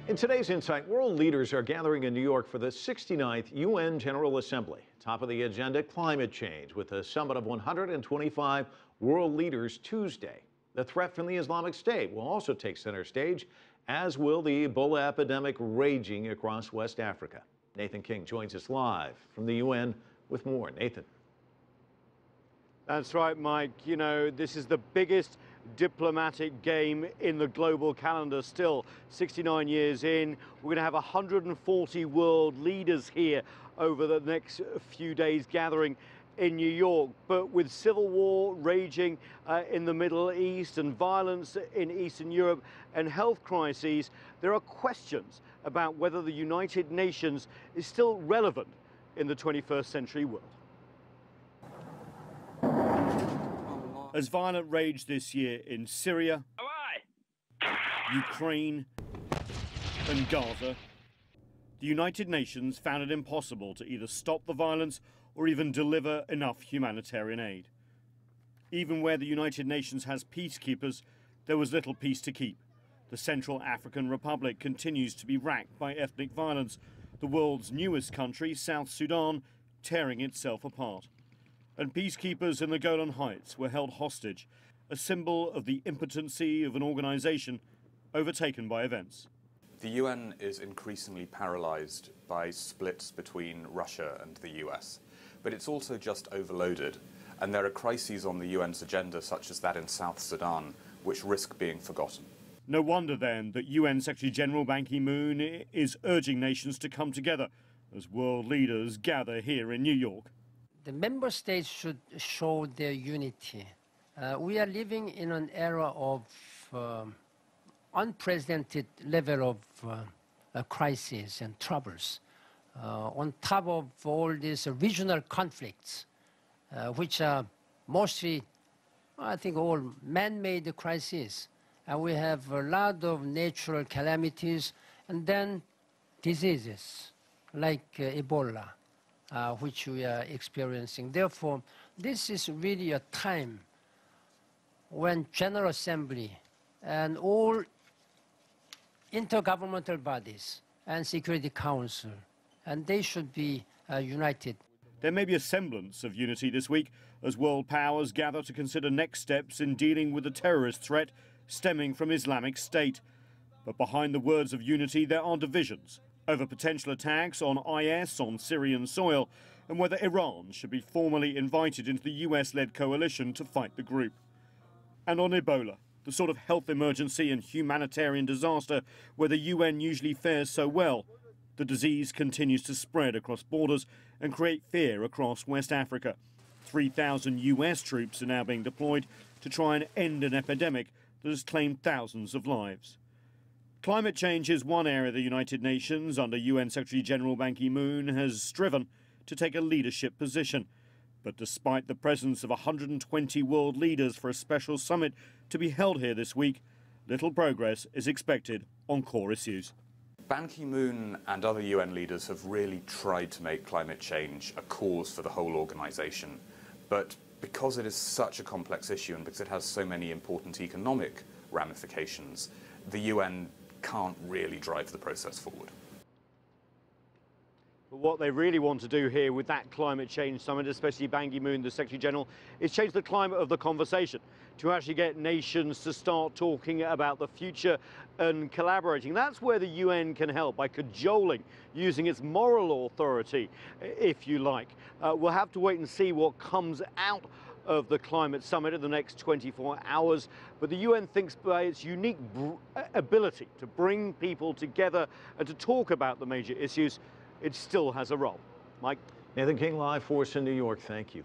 In today's Insight, world leaders are gathering in New York for the 69th UN General Assembly. Top of the agenda, climate change, with a summit of 125 world leaders Tuesday. The threat from the Islamic State will also take center stage, as will the Ebola epidemic raging across West Africa. Nathan King joins us live from the UN with more. Nathan. That's right, Mike. You know, this is the biggest diplomatic game in the global calendar still. 69 years in, we're going to have 140 world leaders here over the next few days gathering in New York. But with civil war raging in the Middle East and violence in Eastern Europe and health crises, there are questions about whether the United Nations is still relevant in the 21st century world. As violent rage this year in Syria, Ukraine and Gaza, the United Nations found it impossible to either stop the violence or even deliver enough humanitarian aid. Even where the United Nations has peacekeepers, there was little peace to keep. The Central African Republic continues to be racked by ethnic violence, the world's newest country, South Sudan, tearing itself apart. And peacekeepers in the Golan Heights were held hostage, a symbol of the impotency of an organisation overtaken by events. The UN is increasingly paralysed by splits between Russia and the US, but it's also just overloaded, and there are crises on the UN's agenda, such as that in South Sudan, which risk being forgotten. No wonder then that UN Secretary-General Ban Ki-moon is urging nations to come together as world leaders gather here in New York. The member states should show their unity. We are living in an era of unprecedented level of crises and troubles. On top of all these regional conflicts, which are mostly, I think, all man-made crises. And we have a lot of natural calamities and then diseases like Ebola. Which we are experiencing. Therefore, this is really a time when General Assembly and all intergovernmental bodies and Security Council, and they should be united. There may be a semblance of unity this week as world powers gather to consider next steps in dealing with the terrorist threat stemming from Islamic State. But behind the words of unity, there are divisions over potential attacks on IS on Syrian soil and whether Iran should be formally invited into the US-led coalition to fight the group. And on Ebola, the sort of health emergency and humanitarian disaster where the UN usually fares so well, the disease continues to spread across borders and create fear across West Africa. 3,000 US troops are now being deployed to try and end an epidemic that has claimed thousands of lives. Climate change is one area the United Nations, under UN Secretary-General Ban Ki-moon, has striven to take a leadership position. But despite the presence of 120 world leaders for a special summit to be held here this week, little progress is expected on core issues. Ban Ki-moon and other UN leaders have really tried to make climate change a cause for the whole organisation. But because it is such a complex issue and because it has so many important economic ramifications, the UN can't really drive the process forward. But what they really want to do here with that climate change summit, especially Ban Ki-moon, the Secretary General, is change the climate of the conversation to actually get nations to start talking about the future and collaborating. That's where the UN can help, by cajoling, using its moral authority, if you like. We'll have to wait and see what comes out of the climate summit in the next 24 hours. But the UN thinks by its unique ability to bring people together and to talk about the major issues, it still has a role. Mike? Nathan King live for us in New York. Thank you.